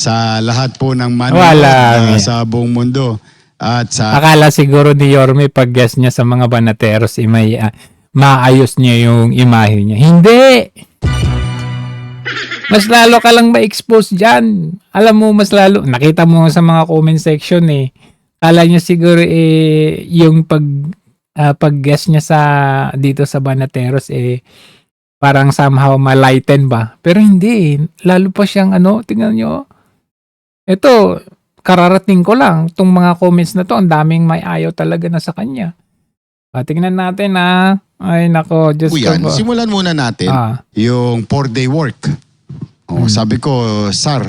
sa lahat po ng Wala. sa buong mundo. At sa Akala siguro ni Yorme pag guest niya sa mga banateros, may maayos niya yung imahe niya. Hindi! Mas lalo ka lang ma-expose dyan. Alam mo, mas lalo, nakita mo sa mga comment section Kala niya siguro yung pag-guest niya dito sa banateros parang somehow malighten ba? Pero hindi. Lalo pa siyang tingnan nyo. Ito, kararating ko lang. Itong mga comments na to, ang daming may ayaw talaga na sa kanya. Tingnan natin Ay nako, Diyos ko yan, po. simulan muna natin yung 4-day work. Sabi ko, Sar,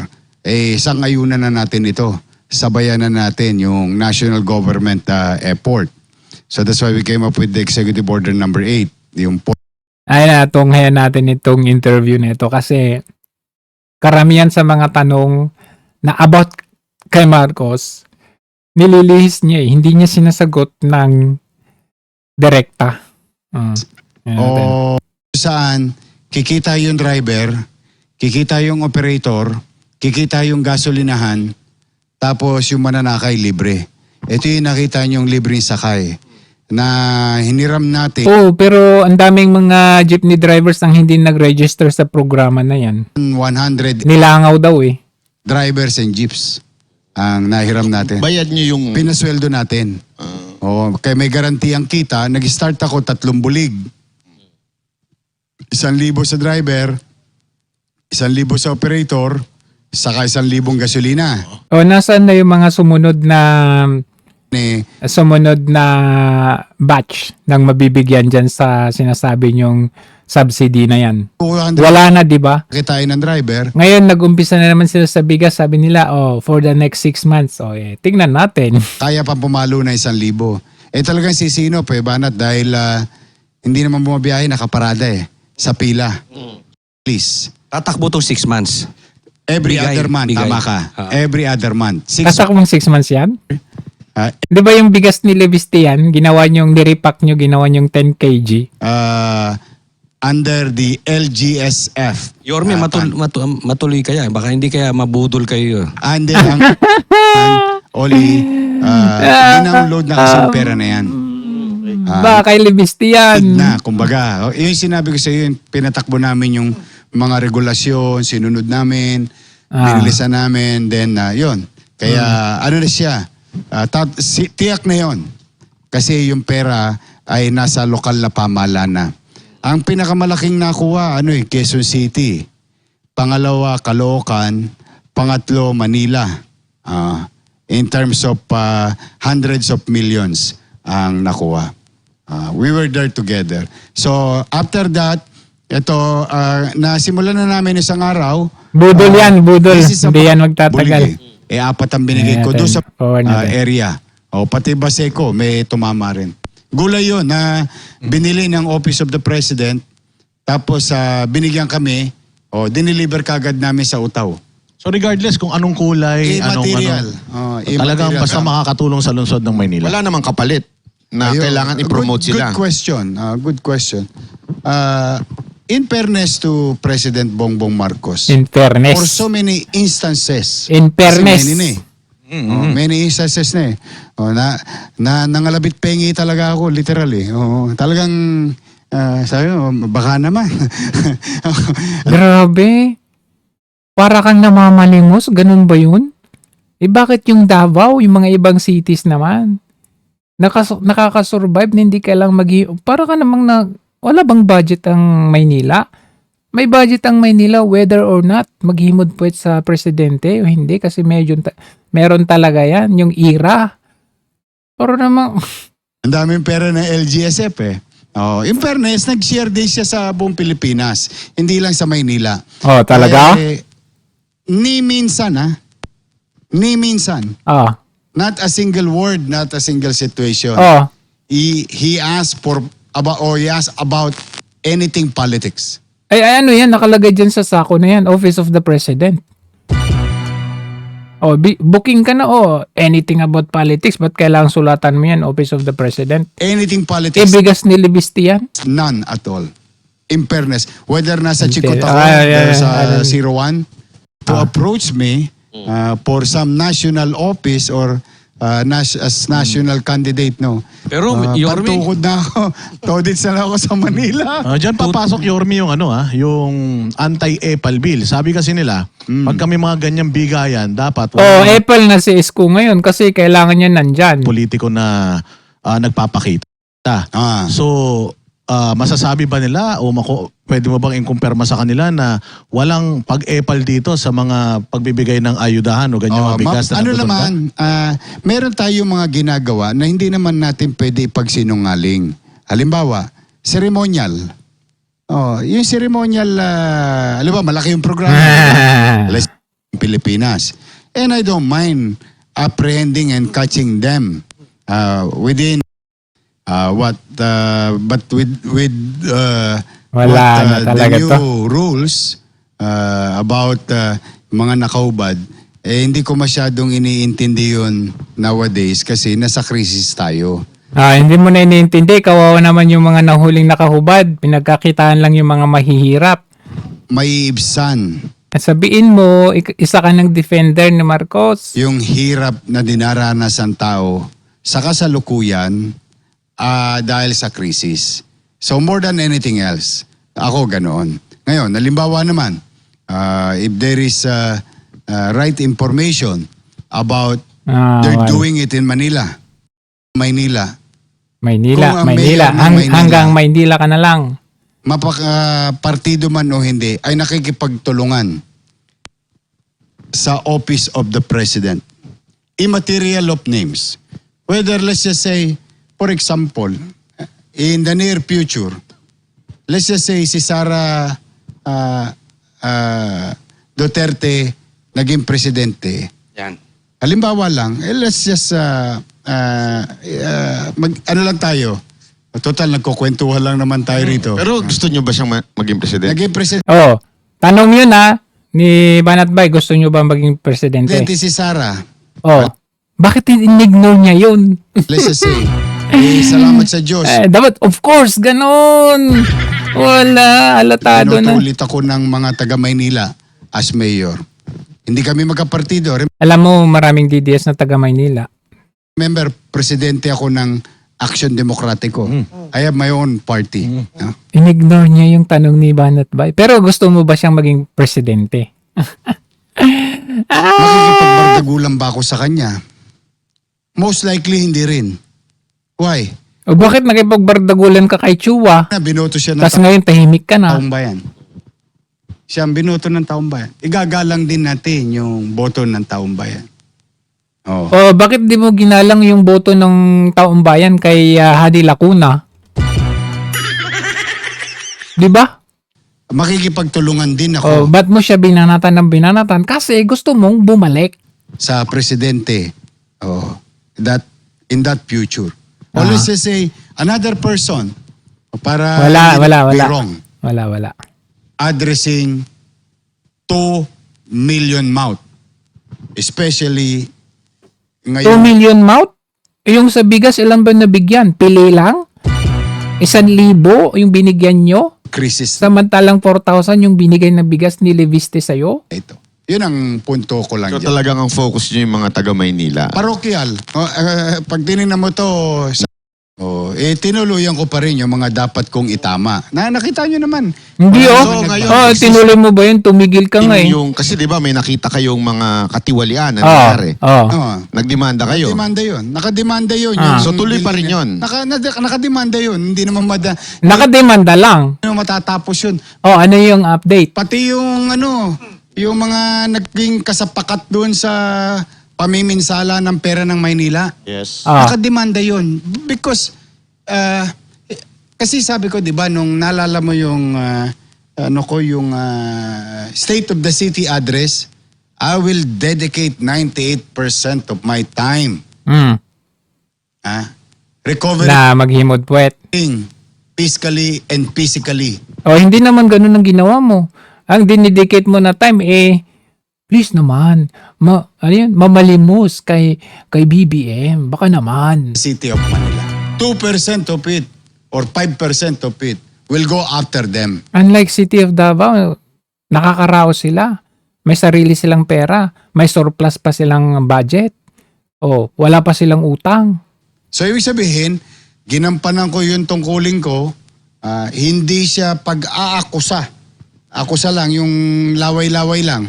sangayunan na natin ito. Sabayan na natin yung national government effort. So that's why we came up with the Executive Order number 8. Yung Ay natunghayan natin itong interview nito kasi karamihan sa mga tanong na about kay Marcos, nililihis niya hindi niya sinasagot ng direkta. Saan kikita yung driver, kikita yung operator, kikita yung gasolinahan, tapos yung mananakay libre. Ito yung nakita niyong libreng sakay na hiniram natin. Pero ang daming mga jeepney drivers ang hindi nag-register sa programa na yan. 100 Nilangaw daw drivers and jeeps ang nahiram natin. Bayad niyo yung... Pinasweldo natin. Kaya may garanti ang kita. Nag-start ako 3 bulig. 1,000 sa driver, 1,000 sa operator, saka 1,000 gasolina. Nasaan na yung mga sumunod na batch ng mabibigyan dyan sa sinasabi nyong subsidy na yan? 200 Wala na, di ba? kitain ng driver. Ngayon, nag-umpisa na naman sila sa bigas. Sabi nila, for the next 6 months. Tingnan natin. Kaya pang pumalo na 1,000. Talagang sisino, Banat, dahil hindi naman bumabiyahe, nakaparada sa pila. Please. Tatakbo to 6 months. Every other month, bigay. tama ka. Every other month. 6 Kasakmang 6 months yan? Di ba yung bigas ni Levistian, ginawa nyong niripack nyo, ginawa nyong 10 kg? Under the LGSF. Yorme, matuloy kaya. Baka hindi kaya mabudol kayo. And then, Oli, download na kasi yung pera na yan. Ba, kay Levistian. Kumbaga. Yung sinabi ko sa iyo, pinatakbo namin yung mga regulasyon, sinunod namin, binilisan namin, then yun. Kaya ano na siya, tiyak na yun. Kasi yung pera ay nasa lokal na pamahalaan na. Ang pinakamalaking nakuha, Quezon City. Pangalawa, Caloocan. Pangatlo, Manila. In terms of hundreds of millions ang nakuha. We were there together. So, after that, ito, nasimulan na namin isang araw. Budol yan, budol. Hindi yan magtatagal. Bulig, 4 ang binigay ko doon sa area. Pati Baseco, may tumama rin. Gulay yun na binili ng Office of the President, tapos binigyan kami, diniliver kagad namin sa Utaw. So regardless kung anong kulay, material. Talagang basta makakatulong sa lungsod ng Maynila. Wala namang kapalit na kailangan i-promote sila. Good question. In fairness to President Bongbong Marcos, In fairness. for so many instances, In fairness. many instances na nangalabit pengi talaga ako, literally. Talagang, sabi mo, baka naman. Grabe. Para kang namamalimos, ganun ba yun? Bakit yung Davao, yung mga ibang cities naman? Nakakasurvive na hindi kailang para ka namang wala bang budget ang Maynila? May budget ang Maynila whether or not maghimod po sa presidente o hindi kasi meron talaga yan, yung IRA. Pero namang... Ang daming pera ng LGSF in fairness, nag-share din siya sa buong Pilipinas. Hindi lang sa Maynila. Talaga? Ni minsan. Not a single word, not a single situation. He asked about anything politics. Ay ano yan, nakalagay dyan sa sako na yan, Office of the President. Booking ka na, anything about politics, ba't kailangang sulatan mo yan, Office of the President? Anything politics, Bigas ni Levistian? none at all. In fairness, whether nasa Hindi. Chicotao, sa 01, to approach me for some national office or as national candidate, no? Pero, Yorme, Patukod na ako. Todits na lang ako sa Manila. Diyan papasok, Yormi, yung yung anti-EPAL bill. Sabi kasi nila, pag kami mga ganyang bigayan, dapat Apple na si Isko ngayon kasi kailangan niya nandyan. politiko na nagpapakita. Ah. So, masasabi ba nila o pwede mo bang i-kumpirma sa kanila na walang pag-EPAL dito sa mga pagbibigay ng ayudahan o ganyang mga bigas na ano natutulungan? naman, meron tayong mga ginagawa na hindi naman natin pwede ipagsinungaling. Halimbawa, ceremonial. Yung ceremonial, alam ba, malaki yung programa. Let's Pilipinas. And I don't mind apprehending and catching them within but with Wala na the talaga new to. rules about mga nakaubad, hindi ko masyadong iniintindi yun nowadays kasi nasa krisis tayo. Hindi mo na iniintindi, kawawa naman yung mga nahuling nakahubad. Pinagkakitaan lang yung mga mahihirap. May ibsan Sabiin mo, isa ka ng defender ni Marcos. yung hirap na dinaranas ng tao sa kasalukuyan dahil sa krisis. So more than anything else, ako ganoon. Ngayon, halimbawa naman, if there is right information about they're doing it in Manila, Maynila, Maynila, Kung ang Maynila. mayor ng Maynila. Hanggang Maynila ka na lang. partido man o hindi, ay nakikipagtulungan sa Office of the President. Immaterial of names. Whether, let's just say, for example, in the near future, let's just say si Sara Duterte naging presidente. yan. Halimbawa lang, let's just, ano lang tayo, total, nagkukwentuhan lang naman tayo rito. Pero gusto nyo ba siyang maging presidente? Naging presidente Tanong yun ni Banat Bay, gusto nyo ba maging presidente? si Sara. Bakit in-ignore niya yun? Let's just say, salamat sa Diyos. Dapat, of course, ganon. Wala, alatado na. Pinutulit ako ng mga taga Maynila as mayor. Hindi kami magkapartido. Alam mo, maraming DDS na taga Maynila. Remember, presidente ako ng Action Demokratiko. I have my own party. In-ignore niya yung tanong ni Banat Bay. Pero gusto mo ba siyang maging presidente? Makikipagbardagulan ba ako sa kanya? Most likely, hindi rin. Why? O bakit nakipagbardagulan ka kay Chua? Binoto siya ng Tapos ngayon tahimik ka na. taong bayan. Siya ang binoto ng taong bayan. Igagalang din natin yung boto ng taong bayan. Oh. O bakit di mo ginalang yung boto ng taong bayan kay Hadi Lacuna? Di ba? Makikipagtulungan din O ako ba't mo siya binanatan ng binanatan? Kasi gusto mong bumalik. sa presidente. In that future. Or let's just say, another person para Wala. be wrong. Wala. Addressing 2 million mouth. Especially 2 ngayon. million mouth? Yung sa bigas, ilan ba nabigyan? Pili lang? 1,000 yung binigyan nyo? Crisis Samantalang 4,000 yung binigay na bigas ni Leviste sa'yo? ito. Yun ang punto ko lang So dyan. talagang ang focus nyo yung mga taga Maynila. Parokyal. Pag tinignan mo to, tinuluyan ko pa rin yung mga dapat kong itama. Nakita nyo naman. Hindi So, ngayon, tinuloy mo ba yun? Tumigil ka nga eh. Kasi di ba may nakita kayong mga katiwalian na nangyari. Nagdemanda kayo. Nakademanda yun. Nakademanda yun. So tuloy pa rin yun. Nakademanda yun. Hindi naman Nakademanda lang. matatapos yun. Ano yung update? Pati yung mga naging kasapakat doon sa pamiminsala ng pera ng Maynila. Yes. Nakademanda yun. Because, kasi sabi ko, di ba, nung naalala mo yung, State of the City address, I will dedicate 98% of my time. Recovering Na maghimod puwet. fiscally and physically. Hindi naman ganun ang ginawa mo. Ang dinedicate mo na time, please naman, mamalimos kay BBM. Baka naman. City of Manila. 2% of it or 5% of it will go after them. Unlike City of Davao, nakakaraos sila. May sarili silang pera. May surplus pa silang budget. Oh, wala pa silang utang. So ibig sabihin, ginampanan ko yung tungkulin ko, hindi siya pag-aakusa. Akusa lang, yung laway-laway lang.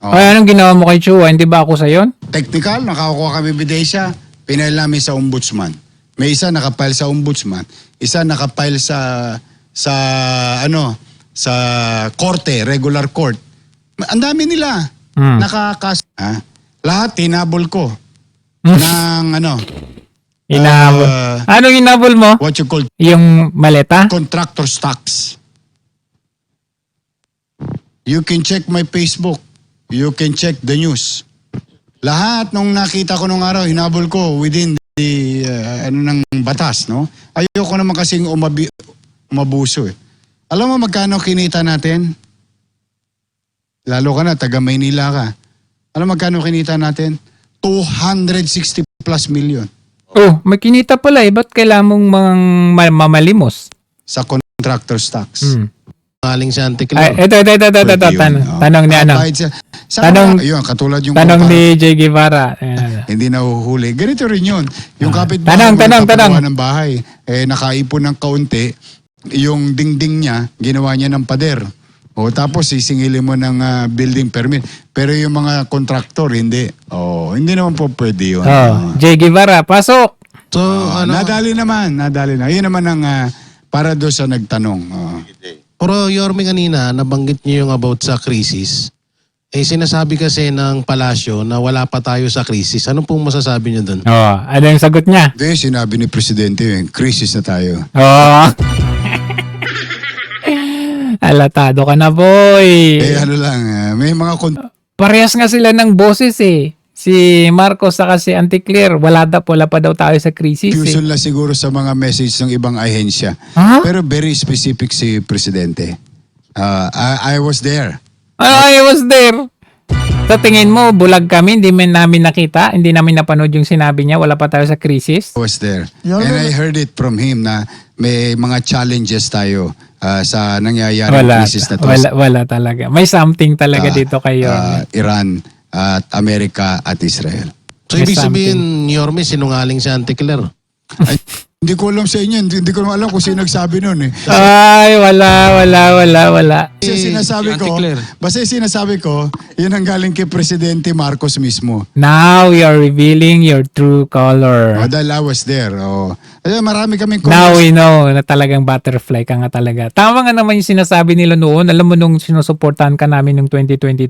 Oh. Ay, anong ginawa mo kay Chua? Hindi ba ako sa yon? Technical, nakakuha kami ebidensya, pinail namin sa ombudsman. May isa nakapile sa ombudsman, isa nakapile sa korte, regular court. Ang dami nila. Lahat tinabol ko ng Inabol. Anong inabol mo? what you call Yung maleta? contractor's tax. You can check my Facebook. You can check the news. Lahat nung nakita ko nung araw, hinabol ko within the ng batas, no? Ayoko naman kasing umabuso eh. Alam mo magkano kinita natin? Lalo ka na, taga Maynila ka. Alam mo magkano kinita natin? 260 plus million Oh, may kinita pala eh. Ba't kailangan mong mamalimos? sa contractor's tax. Aling si Auntie Ay, Claire. ito. Tanong ni ano? Ayun, katulad yung Tanong kumpara. ni J. Guevara. Hindi na huhuli. Ganito rin yun. Yung kapit Tanong. ng bahay, nakaipon ng kaunti, yung dingding niya, ginawa niya ng pader. O tapos sisingilin mo ng building permit. Pero yung mga kontraktor, hindi. Hindi naman po pwede yun. J. Guevara, pasok! So, Nadali naman. Yun naman ang para doon sa nagtanong. pero Yorme kanina, nabanggit niyo yung about sa krisis. Sinasabi kasi ng palasyo na wala pa tayo sa krisis. Ano pong masasabi niyo doon? Ano yung sagot niya? Hindi, sinabi ni Presidente, crisis na tayo. Alatado ka na, boy. May mga Parehas nga sila ng boses eh. Si Marcos saka si Auntie Claire, wala pa daw tayo sa krisis eh. confusion lang siguro sa mga message ng ibang ahensya. Ha? Pero very specific si Presidente. I was there. I was there. Sa tingin mo, bulag kami, hindi namin nakita, hindi namin napanood yung sinabi niya, wala pa tayo sa krisis? I was there. And I heard it from him na may mga challenges tayo sa nangyayaring krisis na to. Wala talaga. May something talaga dito kayo. Iran at Amerika at Israel. So, ibig sabihin, Yorme, sinungaling si Auntie Claire. Ay, hindi ko alam sa inyo. Hindi ko alam kung sino nagsabi nun eh. Ay, wala. Kasi sinasabi ko, yun ang galing kay Presidente Marcos mismo. Now you're revealing your true color. Dahil I was there. Marami kaming Now we know na talagang butterfly ka nga talaga. Tama nga naman yung sinasabi nila noon. Alam mo nung sinusuportahan ka namin nung 2022,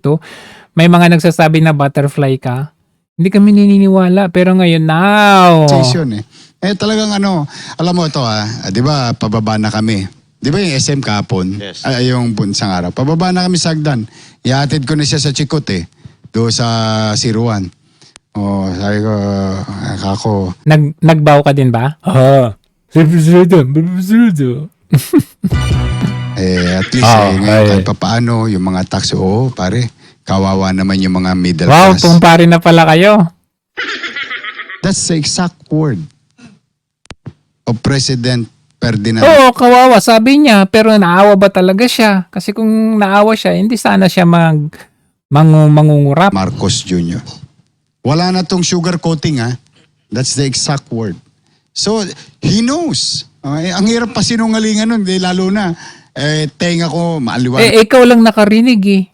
may mga nagsasabi na butterfly ka. Hindi kami naniniwala. Pero ngayon, now. Station talagang alam mo ito di ba pababa na kami. Di ba yung SM kahapon? Yes. Yung bunsang araw. Pababa na kami sa Sagdan. Ihatid ko na siya sa Chikot doon sa Siruan. Sabi ko, ako. Nagbaw ka din ba? At least ngayon kahit papaano, yung mga taxi, pare, kawawa naman yung mga middle Wow, class. pumpari na pala kayo. That's the exact word of President Ferdinand. Oo, kawawa, sabi niya. Pero naawa ba talaga siya? Kasi kung naawa siya, hindi sana siya mangungurap. Marcos Jr. Wala na tong sugar coating That's the exact word. So, he knows. Ang hirap pa sinungalingan nun. Lalo na, tenga ko, maaliwan. Ikaw lang nakarinig eh.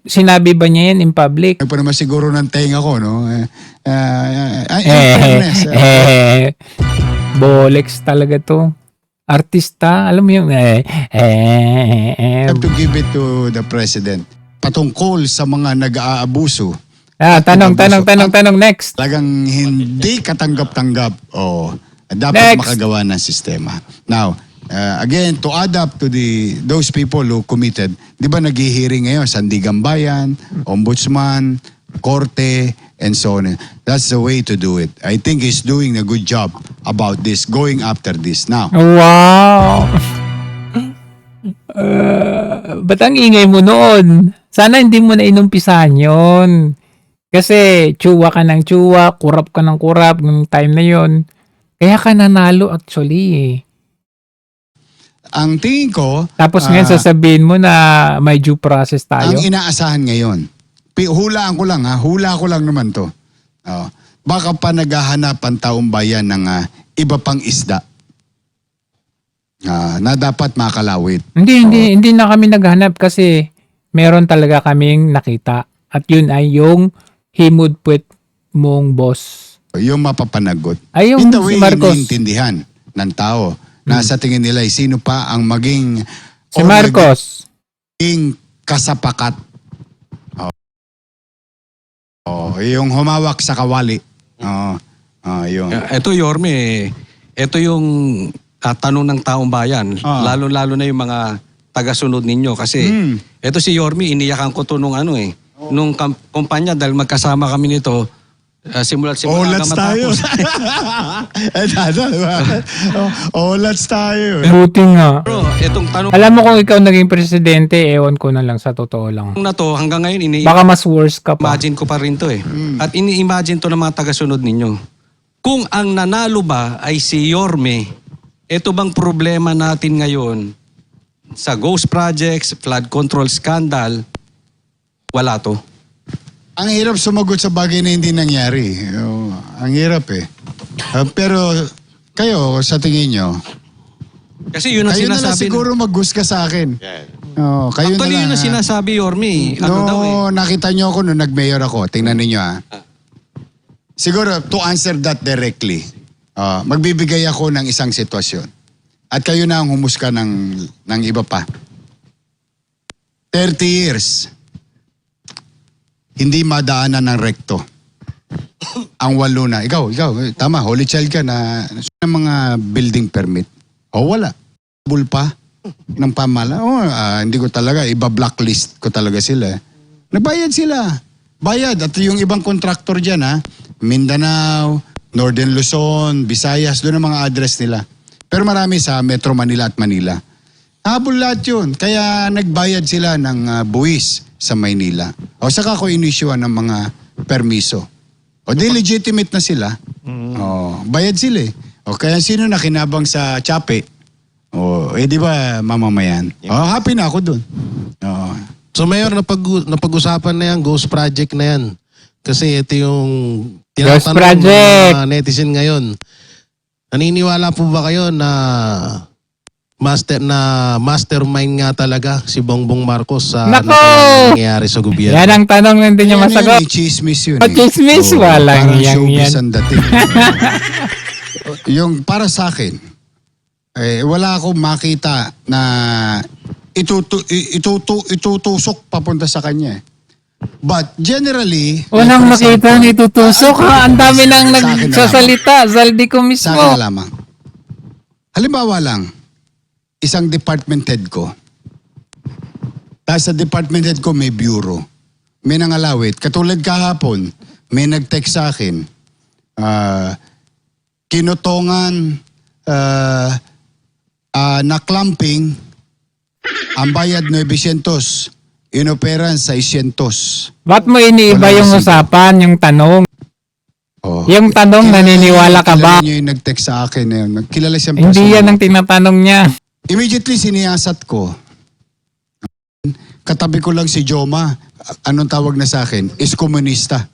Sinabi ba niya yan in public? Pa naman siguro ng tenga ko, no? In fairness. Bolex talaga to. Artista, alam mo yung I have to give it to the President. Patungkol sa mga nag-aabuso. Tanong next. Talagang hindi katanggap-tanggap. Dapat Next. makagawa ng sistema. Now, again, to add up to those people who committed, di ba nag-hearing ngayon, Sandigan Bayan, Ombudsman, Korte, and so on. That's the way to do it. I think he's doing a good job about this, going after this now. Wow! Ba't ang ingay mo noon? Sana hindi mo na inumpisahan yun. Kasi tsuwa ka ng tsuwa, kurap ka ng kurap ng time na yon. Kaya ka nanalo actually. Ang tingin ko, Tapos ngayon sasabihin mo na may due process tayo. ang inaasahan ngayon, hulaan ko lang hula ko lang naman to. Baka pa naghahanap ang taong bayan ng iba pang isda na dapat makalawit. Hindi na kami naghanap kasi meron talaga kaming nakita. At yun ay yung himudpwet mong boss. Yung mapapanagot. Ay, yung In the si way Marcos. iniintindihan ng tao. Nasa tingin nila sino pa ang maging Si Marcos. maging kasapakat. Yung humawak sa kawali. Yun. Ito Yorme, ito yung tanong ng taong bayan, lalo-lalo na yung mga tagasunod ninyo kasi ito si Yorme, iniyakan ko to nung nung kumpanya dahil magkasama kami nito simula't Olats tayo. Olats tayo. Buti nga. Pero itong tanong Alam mo kung ikaw naging presidente, ewan ko na lang sa totoo lang. na to hanggang ngayon Baka mas worse ka pa. imagine ko pa rin to At ini-imagine to ng mga tagasunod ninyo. Kung ang nanalo ba ay si Yorme, ito bang problema natin ngayon sa ghost projects, flood control scandal, wala to. Ang hirap sumagot sa bagay na hindi nangyari. Ang hirap pero kayo, sa tingin nyo, Kasi yun ang kayo na lang sinasabi. siguro mag-gusto sa akin. Kayo Actually, na yun lang. ang sinasabi, Yorme. Ano daw Nakita nyo ako nung nag-mayor ako. Tingnan ninyo Siguro, to answer that directly, magbibigay ako ng isang sitwasyon. At kayo na ang humusga ng iba pa. 30 years, hindi madaanan ng rekto. Ang 8 na. Ikaw, tama, holy child ka na ng mga building permit. Wala. Bulpa ng pamala. Hindi ko talaga, iba-blacklist ko talaga sila. Nabayad sila. Bayad. At yung ibang kontraktor dyan, Mindanao, Northern Luzon, Visayas, doon ang mga address nila. Pero marami sa Metro Manila at Manila. Habol lahat yun. Kaya nagbayad sila ng buwis sa Maynila. Saka ko inisyuan ng mga permiso. Di legitimate na sila. Bayad sila kaya sino na kinabang sa Chape? Di ba mamamayan? Happy na ako dun. So Mayor, napag-usapan na yan, ghost project na yan. Kasi ito yung Ghost tinatanong ng project. mga netizen ngayon. Naniniwala po ba kayo na mastermind nga talaga si Bongbong Marcos sa Nako! nangyayari sa gobyerno? Yan ang tanong na hindi niya masagot. Chismis yun. Chismis, walang parang yan showbiz yan. ang dating. Yung para sa akin, wala akong makita na itutusok papunta sa kanya. But generally, Walang for example, makita itutusok Ang dami nang Sa akin na nagsasalita. Saldi ko sa mismo. akin na lamang. Halimbawa lang, isang department head ko. Tapos sa department head ko may bureau. May nangalawit. Katulad kahapon, may nag-text sa akin. Kinutongan na clamping, ang bayad 900, inoperan 600. Ba't mo iniiba Wala yung kasi. usapan, yung tanong? Yung tanong, naniniwala ka ba? Kilala niyo yung nag-text sa akin na yun. Kilala siyang Hindi personal. yan ang tinatanong niya. Immediately siniyasat ko. Katabi ko lang si Joma. Anong tawag na sa akin? Is komunista.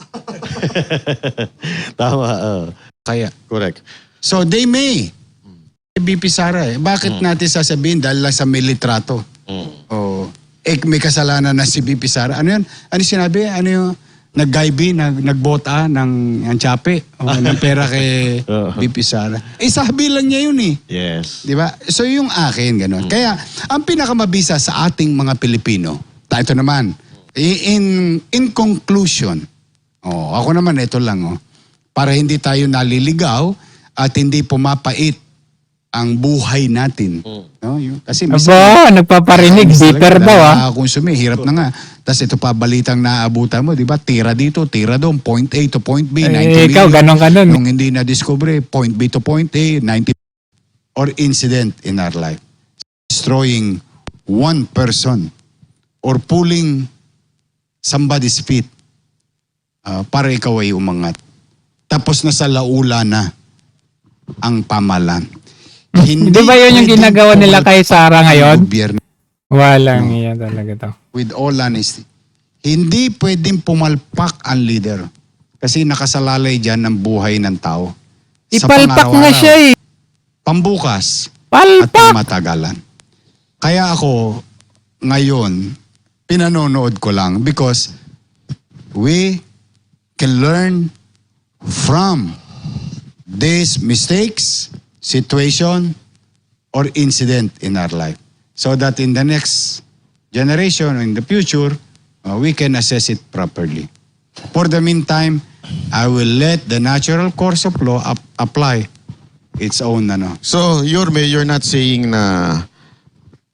Tama. Kaya. Correct. So they may. BP Sara Bakit natin sasabihin dahil lang sa may litrato? May kasalanan na si BP Sara. Ano yun? Ano sinabi? Ano yung nag-gaibi, nagbota ng Chape ng pera kay BP Sara? Sabi lang niya yun Yes. Di ba? So yung akin, ganun. Kaya, ang pinakamabisa sa ating mga Pilipino, ito naman, in conclusion, ako naman ito lang, para hindi tayo naliligaw at hindi pumapait ang buhay natin. No? Kasi Aba, nagpaparinig. Bitter daw Konsume, hirap na nga. Tapos ito pa, balitang naabutan mo, di ba? Tira dito, tira doon, point A to point B, 90 ikaw, million. ganon ka nun. Nung hindi na-discover, point B to point A, 90 or incident in our life. Destroying one person or pulling somebody's feet para ikaw ay umangat. Tapos na sa laula na ang pamalan. Di ba yun yung pwedeng ginagawa nila kay Sara ang ngayon? gobyerno. Walang yan talaga to. With all honesty, hindi pwedeng pumalpak ang leader. Kasi nakasalalay dyan ang buhay ng tao. Sa Ipalpak na pang-araw-araw, siya eh. Pambukas at Palpak! pangmatagalan. Kaya ako, ngayon, pinanonood ko lang because we can learn from these mistakes, situation, or incident in our life. So that in the next generation, in the future, we can assess it properly. For the meantime, I will let the natural course of law apply its own So, Yorme, you're not saying na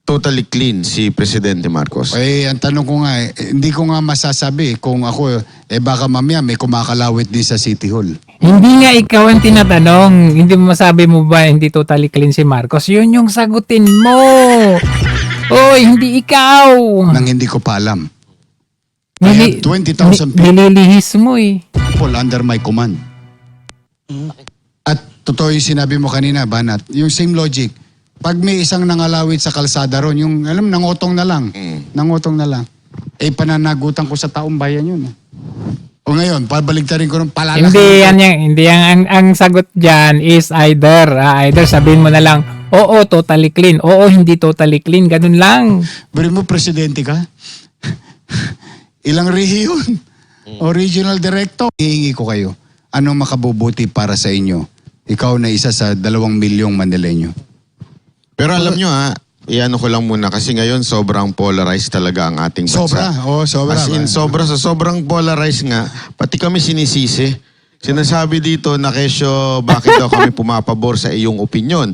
totally clean si Presidente Marcos? Eh, ang tanong ko nga, hindi ko nga masasabi kung ako, baka mamaya may kumakalawit din sa City Hall. Hindi nga ikaw ang tinatanong. Hindi mo masabi mo ba hindi totally clean si Marcos? Yun yung sagutin mo. Oy, hindi ikaw. Nang hindi ko pa alam. I have 20,000 people Nililihis mo eh. under my command. At totoo yung sinabi mo kanina, Banat, yung same logic. Pag may isang nangalawit sa kalsada ron, yung alam, nangutong na lang. Nangutong na lang. Pananagutan ko sa taong bayan yun. O ngayon, pabaligtarin ko ng palalaki. Hindi yan ang sagot diyan is either sabihin mo na lang, oo, totally clean. Oo, hindi totally clean. Ganun lang. Bari mo, presidente ka? Ilang rehiyon? Original director? Hihingi ko kayo. Anong makabubuti para sa inyo? Ikaw na isa sa 2 milyong Manileño. Pero alam nyo iano ko lang muna kasi ngayon sobrang polarized talaga ang ating bansa. Sobra. Oo, sobra. As in, sobrang polarized nga. Pati kami sinisisi. Sinasabi dito na kesyo, bakit daw kami pumapabor sa iyong opinion?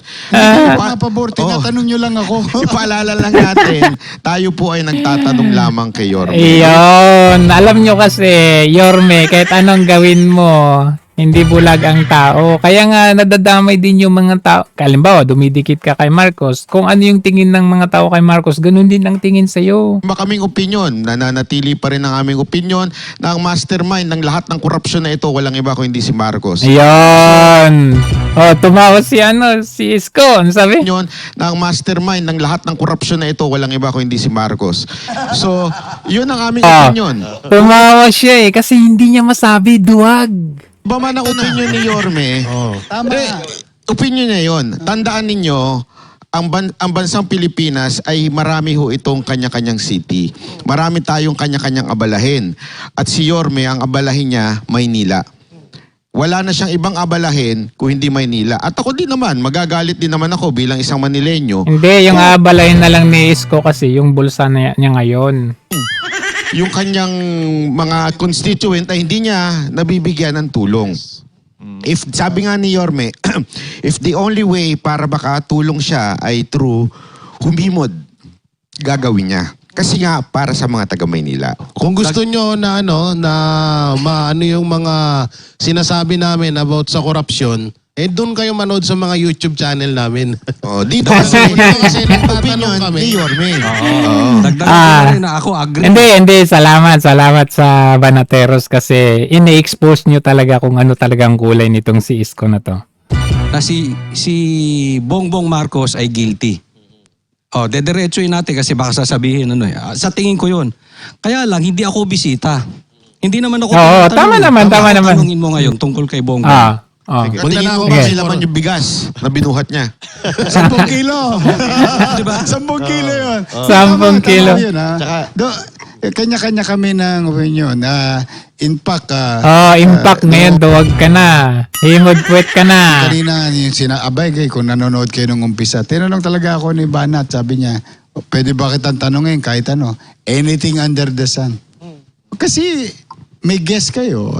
Pabor, tinatanong nyo lang ako. Ipaalala lang natin, tayo po ay nagtatanong lamang kay Yorme. Iyon. Alam nyo kasi, Yorme, kahit anong gawin mo, hindi bulag ang tao. Kaya nga nadadamay din yung mga tao. Kalimbawa, dumidikit ka kay Marcos. Kung ano yung tingin ng mga tao kay Marcos, ganun din ang tingin sa'yo. Kaming opinion, nananatili pa rin ang aming opinion na ang mastermind ng lahat ng korupsyon na ito, walang iba kundi si Marcos. Ayun. Tumawa si Isko. Ano sabi? Opinion na ang mastermind ng lahat ng korupsyon na ito, walang iba kundi si Marcos. So, yun ang aming opinion. Tumawa siya kasi hindi niya masabi duwag. Ba man ang opinion ni Yorme, Tama. opinion niya yun. Tandaan ninyo, ang bansang Pilipinas ay marami ho itong kanya-kanyang city. Marami tayong kanya-kanyang abalahin. At si Yorme, ang abalahin niya, Maynila. Wala na siyang ibang abalahin kung hindi Maynila. At ako din naman, magagalit din naman ako bilang isang Manileño. Hindi, yung aabalayin na lang ni Isko kasi yung bulsa niya ngayon. Yung kanyang mga constituent ay hindi niya nabibigyan ng tulong. If sabi nga ni Yorme, if the only way para makatulong siya ay through humimod, gagawin niya. Kasi nga para sa mga taga Maynila. Kung gusto nyo na maano yung mga sinasabi namin about sa korupsyon, doon kayo manood sa mga YouTube channel namin. Dito Kasi opinion nagtatanong kami. ni Yorme. Dagdag ko rin na ako agree. Hindi. Salamat sa Banateros kasi ine-expose nyo talaga kung ano talagang kulay nitong si Isko na to. Na si Bongbong Marcos ay guilty. Dediretsuin natin kasi baka sasabihin sa tingin ko 'yun. Kaya lang hindi ako bisita. Hindi naman ako tama naman. Tanungin mo ngayon tungkol kay Bongbong. Tingin ko Sige. kasi laman yung bigas na binuhat niya. 10 kilo. Diba? 10 kilo yun. 10 kilo. Tama yun, ha? Kanya-kanya kami ng opinion. Impact. Impact ngayon, duwag ka na. Himod puwet ka na. Kanina yung sinaabay kung nanonood kayo nung umpisa. Tinanong talaga ako ni Banat. Sabi niya, pwede ba kitang tanongin kahit ano? Anything under the sun. Kasi may guess kayo.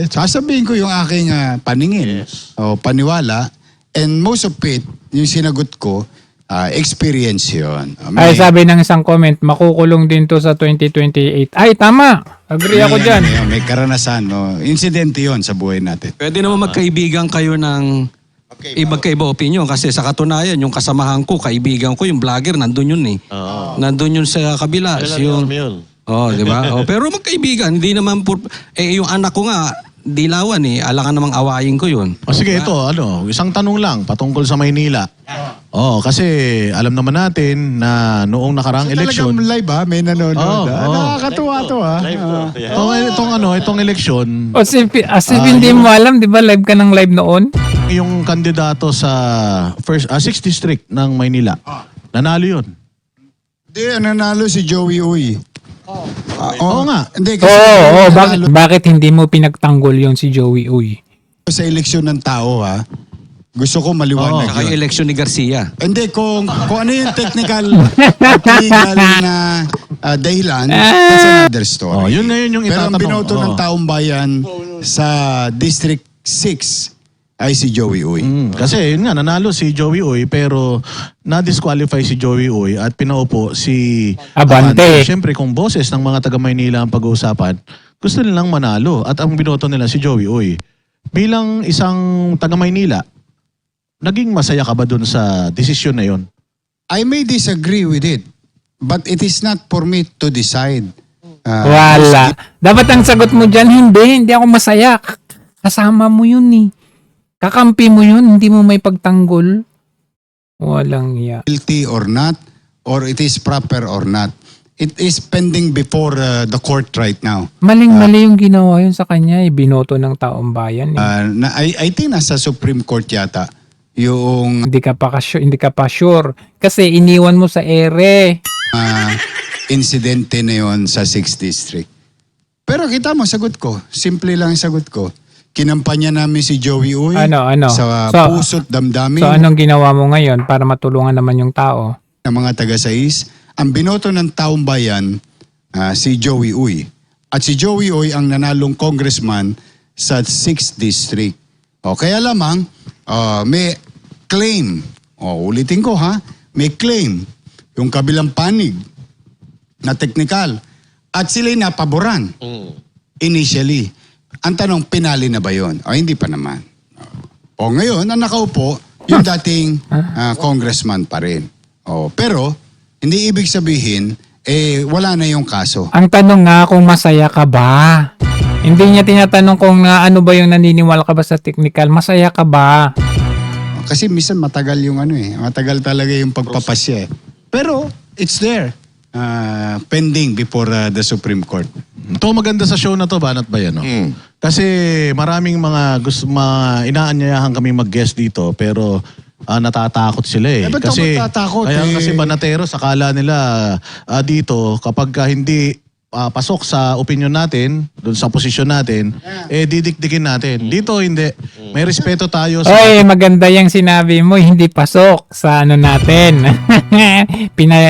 Sasabihin ko yung aking paningin. O paniwala. And most of it, yung sinagot ko, experience yun. Ay, sabi ng isang comment, makukulong din to sa 2028. Ay, tama. Agree ako dyan. May karanasan. No? Insidente yun sa buhay natin. Pwede naman magkaibigan kayo ng magkaiba opinion kasi sa katunayan yung kasamahan ko, kaibigan ko, yung vlogger, nandun yun eh. Nandun yun sa kabila. Di ba? Pero magkaibigan, hindi naman yung anak ko nga dilawan eh. Alangan namang awayin ko yun. O sige, ito, isang tanong lang patungkol sa Maynila. Kasi alam naman natin na noong nakaraang eleksyon, Talagang live may nanonood. Oo. Nakakatuwa to itong eleksyon, O as if hindi mo alam, di ba live ka ng live noon? yung kandidato sa 6th District ng Maynila, nanalo yun. Hindi, nanalo si Joey Uy. Oo nga. Hindi, Oo, kasi bakit hindi mo pinagtanggol yon si Joey Uy? sa eleksyon ng tao, gusto ko maliwanag Saka yung yun. eleksyon ni Garcia. Hindi, kung ano yung technical at legal na dahilan, that's another story. Yun na yun yung Pero ang itatanong. binoto ng taong bayan sa District 6 ay si Joey Uy. Kasi yun nga, nanalo si Joey Uy pero na-disqualify si Joey Uy at pinaupo si Abante. Siyempre kung boses ng mga taga Maynila ang pag-uusapan, gusto nilang manalo at ang binoto nila si Joey Uy. Bilang isang taga Maynila, naging masaya ka ba dun sa desisyon na yun? I may disagree with it, but it is not for me to decide. Wala. Dapat ang sagot mo dyan, hindi ako masaya. Kasama mo yun eh. Kakampi mo yun, hindi mo may pagtanggol. Walang iya. Guilty or not, or it is proper or not. It is pending before the court right now. Maling-mali yung ginawa yun sa kanya, binoto ng taong bayan. I think nasa Supreme Court yata yung Hindi ka pa sure. Kasi iniwan mo sa ere. insidente na yon sa 6th District. Pero kita mo, sagot ko. Simple lang ang sagot ko. Kinampanya namin si Joey Uy Ano? sa So- puso't damdamin So anong ginawa mo ngayon para matulungan naman yung tao? ng mga taga-sais. Ang binoto ng taong bayan, si Joey Uy. At si Joey Uy ang nanalong congressman sa 6th District. O kaya lamang, may claim. Ulitin ko may claim. Yung kabilang panig na technical. At sila'y napaboran. Initially. Ang tanong, pinali na ba yun? O hindi pa naman. O ngayon, ang nakaupo, yung dating congressman pa rin. Pero, hindi ibig sabihin, wala na yung kaso. Ang tanong nga kung masaya ka ba? Hindi niya tinatanong kung ano ba yung naniniwala ka ba sa technical. Masaya ka ba? Kasi minsan matagal yung matagal talaga yung pagpapasya. Pero, it's there. Pending before the Supreme Court. Ito maganda sa show na to, Banat Bayan. Kasi maraming mga inaanyayahan kami mag-guest dito pero natatakot sila eh. Ba't ako matatakot Kasi Banateros, akala nila dito kapag hindi pasok sa opinion natin, dun sa posisyon natin, didikdikin natin. Dito hindi. May respeto tayo sa... Oy, maganda yung sinabi mo, hindi pasok sa ano natin.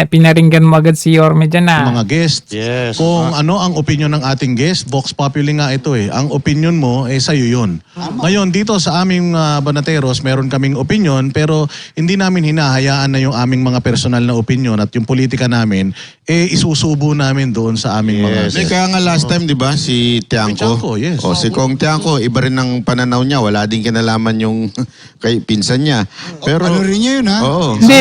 Pinaringgan mo agad si Yorme dyan mga guest. Yes. Kung ano ang opinion ng ating guest, Vox Populi nga ito eh. Ang opinion mo, sa'yo yun. Ngayon, dito sa aming Banateros, meron kaming opinion, pero hindi namin hinahayaan na yung aming mga personal na opinion at yung politika namin, isusubo namin doon sa aming mga Hindi, kaya nga last time, di ba, si Tiangco? Tiangco, yes. Si Kong Tiangco, iba rin ang pananaw niya. Wala din kinalaman yung kay pinsan niya. Pero, Ano rin niya yun, Oo. Hindi,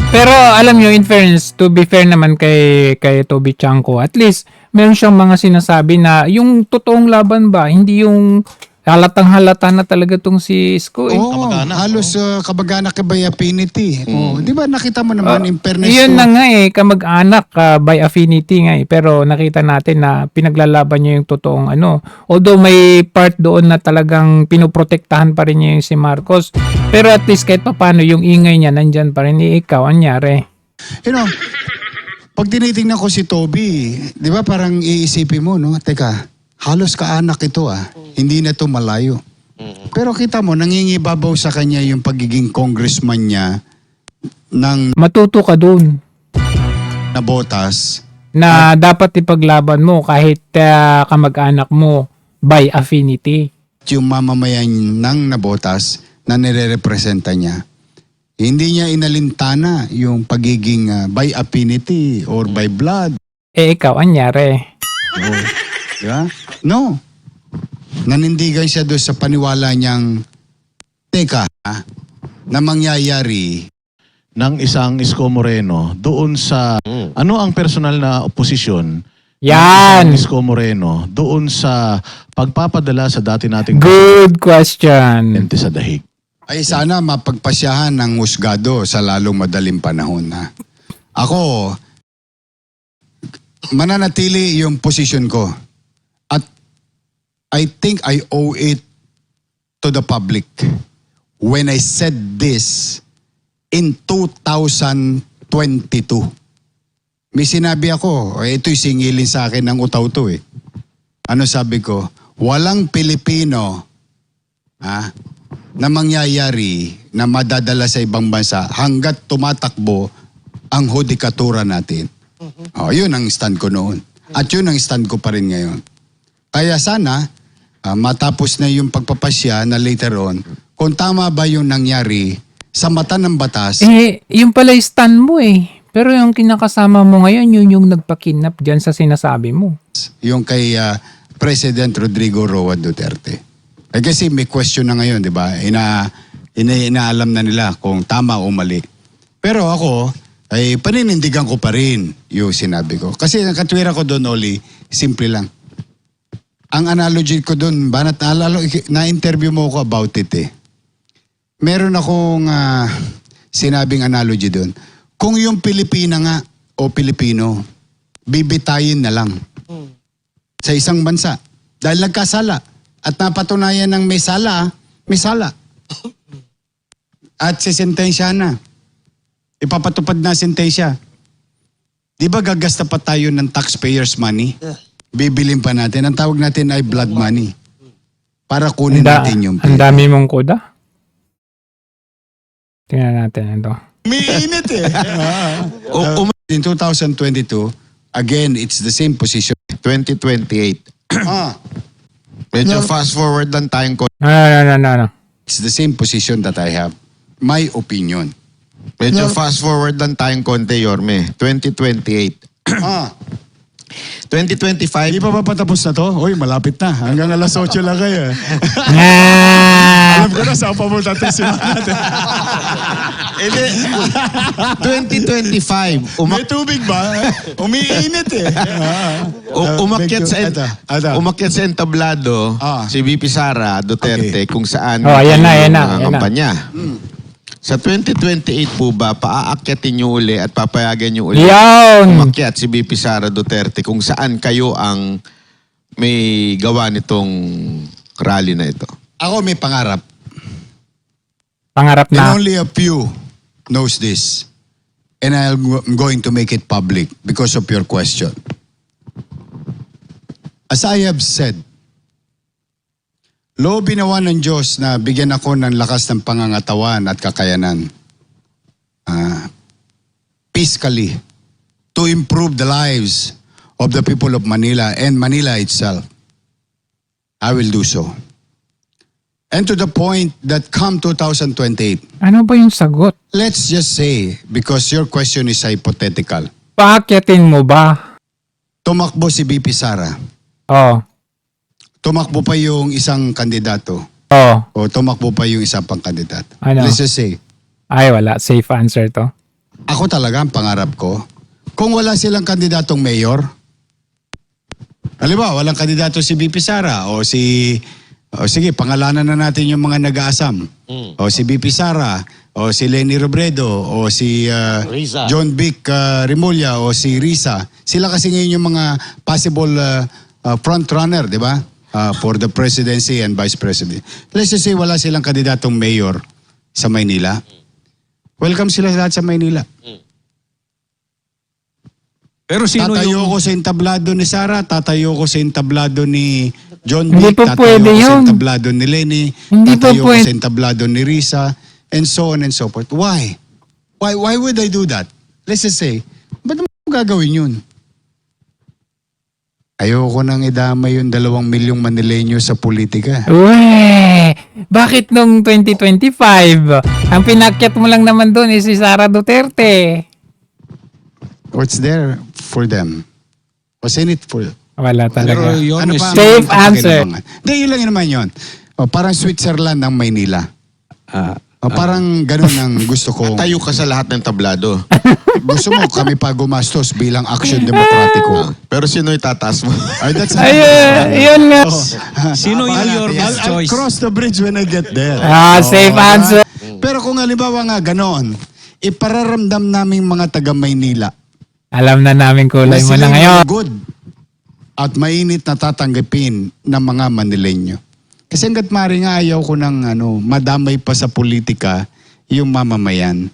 pero alam nyo, in fairness, to be fair naman kay Toby Chanko, at least meron siyang mga sinasabi na yung totoong laban ba, hindi yung halatang halata na talaga tong si Isko eh. Halos kabag-anak by affinity. Di ba nakita mo naman in fairness Yun to- na nga kamag-anak by affinity nga pero nakita natin na pinaglalaban niya yung totoong Although may part doon na talagang pinoprotektahan pa rin niya yung si Marcos. Pero at least kahit paano yung ingay niya nandyan pa rin. Ikaw, anyari? Pag tinitingnan ko si Toby, di ba parang iisipin mo, no? Teka, halos kaanak ito Hindi na to malayo. Pero kita mo, nangingibabaw sa kanya yung pagiging congressman niya ng Matuto ka dun nabotas. na dapat ipaglaban mo kahit kamag-anak mo by affinity. Yung mamamayan ng nabotas na nire-representa niya. Hindi niya inalintana yung pagiging by affinity or by blood. Ikaw, anyari? Di ba? No. Nanindigan siya doon sa paniwala niyang, teka, na mangyayari. ng isang Isko Moreno doon sa ano ang personal na oposisyon Yan! ng Isko Moreno doon sa pagpapadala sa dati nating Good question. presidente sa dahig. Ay sana mapagpasyahan ng husgado sa lalong madaling panahon na. Ako, mananatili yung position ko. At I think I owe it to the public when I said this in 2022. May sinabi ako, ito'y singilin sa akin ng utaw to eh. Ano sabi ko? Walang Pilipino na mangyayari na madadala sa ibang bansa hanggat tumatakbo ang hudikatura natin. Yun ang stand ko noon. At yun ang stand ko pa rin ngayon. Kaya sana, matapos na yung pagpapasya na later on, kung tama ba yung nangyari sa mata ng batas, Yung pala yung stand mo eh. Pero yung kinakasama mo ngayon, yun yung nagpa-kidnap dyan sa sinasabi mo. yung kay President Rodrigo Roa Duterte. Kasi may question na ngayon, di ba? Inaalam na nila kung tama o mali. Pero ako, ay paninindigan ko pa rin yung sinabi ko. Kasi ang katwira ko doon, Oli, simple lang. Ang analogy ko doon, na-interview mo ko about it eh. Meron akong sinabing analogy doon. Kung yung Pilipina nga o Pilipino, bibitayin na lang sa isang bansa dahil nagkasala at napatunayan ng may sala. At sisentensya na. Ipapatupad na sentensya. Di ba gagasta pa tayo ng taxpayers money? Bibilin pa natin. Ang tawag natin ay blood money. Para kunin natin yung Ang dami mong koda. Tingnan natin ito. Umiinit eh. In 2022, again, it's the same position. 2028. Medyo fast forward lang tayong No. It's the same position that I have. My opinion. Medyo fast forward lang tayong konti, Yorme. 2028. 2025. Hindi pa ba patapos na to? Uy, malapit na. Hanggang alas 8 lang kayo. Alam ko na saan pa mo tatisyon natin. 2025. May tubig ba? Umiinit eh. Umakyat sa entablado si VP Sara Duterte kung saan ayan na. ang kampanya. Sa 2028 po ba, paaakyatin nyo uli at papayagan nyo uli umakyat si VP Sara Duterte kung saan kayo ang may gawa nitong rally na ito? Ako may pangarap. Pangarap And na. only a few knows this. And I'm going to make it public because of your question. As I have said, loobin nawa ng Diyos na bigyan ako ng lakas ng pangangatawan at kakayanan. Fiscally, to improve the lives of the people of Manila and Manila itself. I will do so. And to the point that come 2028, Ano ba yung sagot? let's just say, because your question is hypothetical, Paakyatin mo ba? tumakbo si BP Sara, tumakbo pa yung isang kandidato, o tumakbo pa yung isang pang kandidato. Ano? Let's just say, Ay, wala. Safe answer to. ako talaga ang pangarap ko, kung wala silang kandidatong mayor, halimbawa, walang kandidato si BP Sara o sige, pangalanan na natin yung mga nag-aasam. O si BP Sara, o si Leni Robredo, o si John Vic Remulla, o si Risa. Sila kasi ngayon yung mga possible front runner, di ba? For the presidency and vice president. Let's just say wala silang kandidatong mayor sa Maynila. Welcome sila lahat sa Maynila. Pero sino Tatayo yung... ko sa entablado ni Sara, tatayo ko sa entablado ni John Hindi Vic, pa tatayo pwede ko sa yun. entablado ni Lenny, Hindi pa tatayo ko pwede. sa entablado ni Risa, and so on and so forth. Why? Why would I do that? Let's just say, ba't mo gagawin yun? Ayoko nang idamay yung 2 milyong Manileño sa politika. Uwe! Bakit nung 2025? Ang pinakyat mo lang naman doon is si Sara Duterte. What's there for them? What's in it for? Wala talaga. Pero yun, Ano pa? Safe ang answer. pakinabangan? Hindi, yun lang naman yun. Parang Switzerland ng Maynila. Parang ganun ang gusto ko. Tayo ka sa lahat ng tablado. Gusto mo kami pa gumastos bilang action demokratiko. Pero sino itataas mo? Ay, that's Ay, yun nga. Sino yung your best I'll choice? cross the bridge when I get there. Safe answer. Pero kung halimbawa nga ganoon, ipararamdam naming mga taga Maynila Alam na namin kulay mo na sila'y ngayon. good at mainit na tatanggapin ng mga Manileño. Kasi hanggat mari nga ayaw ko ng madamay pa sa politika yung mamamayan.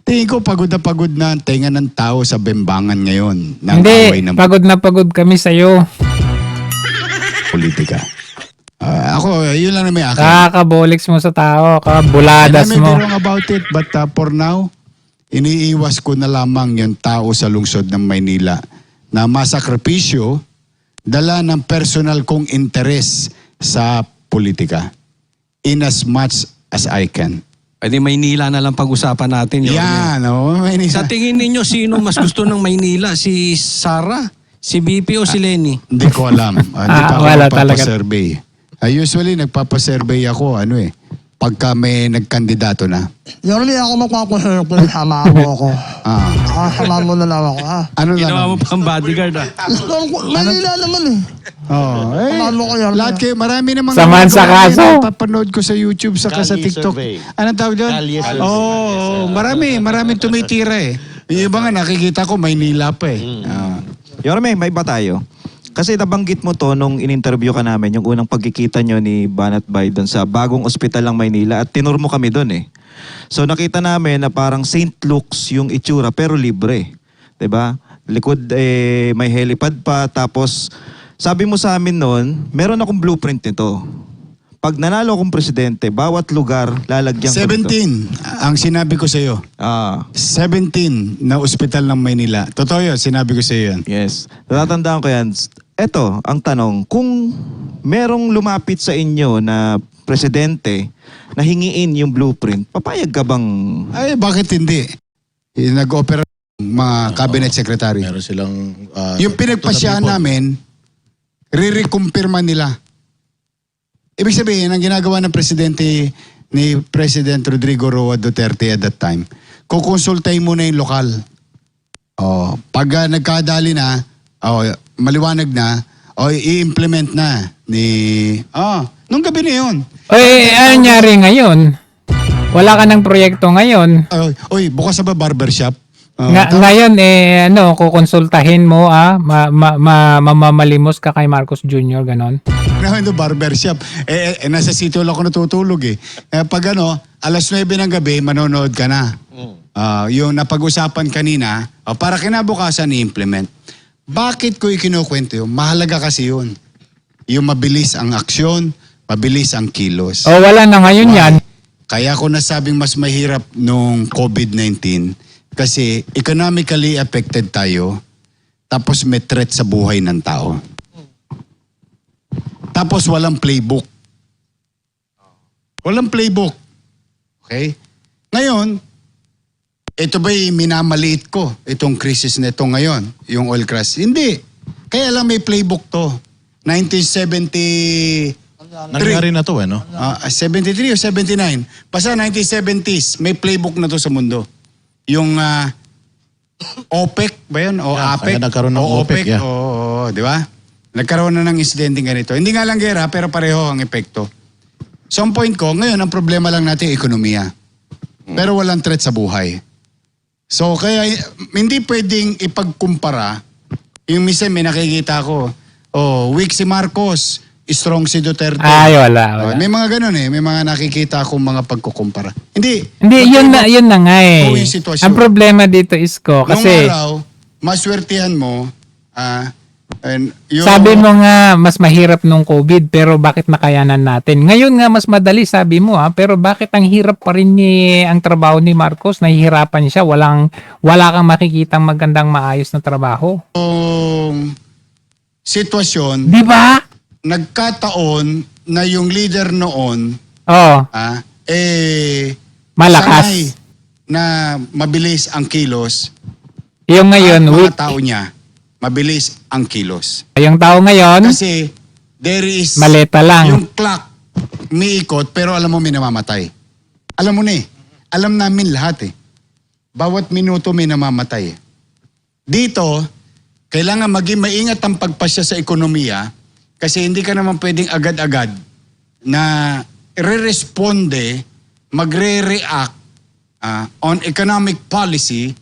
Tingin ko pagod na ang tenga ng tao sa bembangan ngayon ng away Hindi, ng pagod na pagod kami sa'yo. politika. Ako, yun lang na may akin. Kakaboliks mo sa tao, kabuladas I may be mo. wrong about it, but for now, iniiwas ko na lamang yung tao sa lungsod ng Maynila na masakripisyo dala ng personal kong interes sa politika in as much as I can. Pwede Maynila na lang pag-usapan natin. Yorme. Yan, Maynila. Sa tingin ninyo, sino mas gusto ng Maynila? Si Sara? Si BP o si Lenny? Hindi ko alam. Hindi pa ako Wala talaga. nagpapasurvey. Usually, nagpapasurvey ako, pagka may nagkandidato na. Yorme, ako magpapasurvey kung sama mo ako. Sama mo na lang ako, ha? Ano na Ginawa mo lang? pang bodyguard ah. Gusto ko, Manila naman eh. Sama mo ko, Yorme. Lahat kayo, marami namang Samahan sa kaso. Papanood ko sa YouTube saka sa Kalye TikTok. survey. Anong tawag doon? Kalye survey. Maraming tumitira eh. Yung iba nga nakikita ko Maynila pa eh. Yorme, may iba tayo. Kasi nabanggit mo to nung in-interview ka namin, yung unang pagkikita nyo ni Banat Bay doon sa bagong ospital ng Maynila at tinur mo kami doon eh. So nakita namin na parang St. Luke's yung itsura pero libre. 'Di ba? Likod may helipad pa tapos sabi mo sa amin noon, meron akong blueprint nito. Pag nanalo akong presidente, bawat lugar lalagyan ko nito. 17 ang sinabi ko sa iyo. 17 na ospital ng Maynila. Totoo yun, sinabi ko sa iyo yan. Yes. Natatandaan ko yan. Eto, ang tanong, kung merong lumapit sa inyo na presidente na hingiin yung blueprint, papayag ka bang... Ay, bakit hindi? Nag-opera mga cabinet secretary. Meron silang... Yung pinagpasyahan namin, re-recumpirma nila. Ibig sabihin, ang ginagawa ng presidente ni President Rodrigo Roa Duterte at that time, kukonsultay muna yung lokal. Pag nagkadali na, maliwanag na, i-implement na nung gabi na yun. Ano nangyari ngayon? Wala ka ng proyekto ngayon. Bukas na ba barbershop? Ngayon, kukonsultahin mo, mamamalimos ka kay Marcos Jr., ganon. No, barbershop. Nasa sitio lang ako natutulog eh. Pag alas 9 ng gabi, manonood ka na. Yung napag-usapan kanina, para kinabukasan i-implement. Bakit ko ikinukwento yun? Mahalaga kasi yun. Yung mabilis ang aksyon, mabilis ang kilos. Wala na ngayon yan. Kaya ko nasabing mas mahirap nung COVID-19 kasi economically affected tayo tapos may threat sa buhay ng tao. Tapos walang playbook. Walang playbook. Okay? Ngayon, ito ba'y minamaliit ko, itong crisis na ito ngayon, yung oil crash? Hindi. Kaya lang may playbook to. 1970... Nangyari na to 73 o 79. Basta 1970s, may playbook na to sa mundo. Yung OPEC ba yun? O APEC? kaya nagkaroon ng OPEC, yeah. Oo, di ba? Nagkaroon na ng insidente ganito. Hindi nga lang gera, pero pareho ang epekto. So ang point ko, ngayon ang problema lang natin yung ekonomiya. Pero walang threat sa buhay. So kaya hindi pwedeng ipagkumpara. Yung minsan may nakikita ko, weak si Marcos, strong si Duterte. Ay, wala. May mga ganun eh. May mga nakikita akong mga pagkukumpara. Hindi. Hindi, yun na nga eh. Oo, yung sitwasyon. Ang problema dito is Nung kasi araw, maswertihan mo, yung... sabi mo nga mas mahirap nung COVID pero bakit nakayanan natin? Ngayon nga mas madali sabi mo pero bakit ang hirap pa rin ang trabaho ni Marcos? Nahihirapan siya, wala kang makikitang magandang maayos na trabaho. Sitwasyon, Di ba? nagkataon na yung leader noon, Malakas. sanay na mabilis ang kilos. Yung ngayon, At mga weak. tao niya, mabilis ang kilos. Yung tao ngayon, Kasi there is maleta lang. yung clock umiikot pero alam mo may namamatay. Alam mo na eh. Alam namin lahat eh. Bawat minuto may namamatay eh. Dito, kailangan maging maingat ang pagpasya sa ekonomiya kasi hindi ka naman pwedeng agad-agad na re-responde, magre-react on economic policy